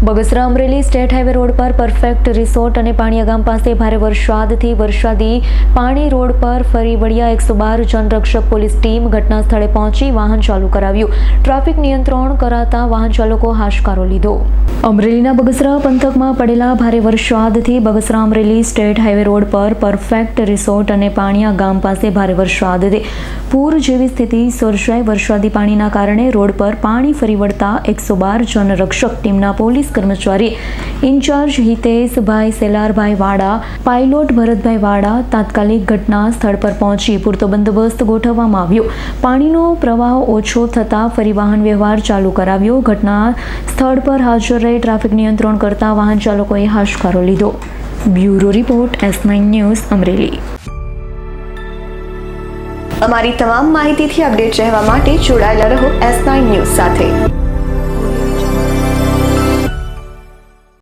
Bagasara Amreli state highway road પર perfect resort અને પાણીયા ગામ પાસે ભારે વરસાદથી વરસાદી પાણી રોડ પર ફરી વળ્યા 112 જનરક્ષક પોલીસ ટીમ ઘટના સ્થળે પહોંચી વાહન ચાલુ કરાવ્યું. ટ્રાફિક નિયંત્રણ કરાતા વાહન ચાલકો હાશકારો લીધો. અમરેલીના બગસરા પંથકમાં પડેલા ભારે વરસાદથી Bagasara Amreli state highway road પર પરફેક્ટ રિસોર્ટ અને પાણીયા ગામ પાસે ભારે વરસાદથી પૂર જેવી સ્થિતિ સર્જાઈ. વરસાદી પાણીના કારણે રોડ પર પાણી ફરી વળતા 112 જનરક્ષક ટીમના પોલીસ કર્મચારી ઇન્ચાર્જ હિતેશભાઈ સેલારભાઈ વાડા, પાયલોટ ભરતભાઈ વાડા તાત્કાલિક ઘટના સ્થળ પર પહોંચી પૂરતો બંદોબસ્ત ગોઠવવામાં આવ્યો. પાણીનો પ્રવાહ ઓછો થતાં ફરી વાહન વ્યવહાર ચાલુ કરાવ્યો. ઘટના સ્થળ પર હાજર રહી ટ્રાફિક નિયંત્રણ કરતા વાહન ચાલકોએ હાશકારો લીધો. Bureau report S9 news Amreli. અમારી તમામ માહિતીથી અપડેટ રહેવા માટે જોડાયેલા રહો S9 ન્યૂઝ સાથે.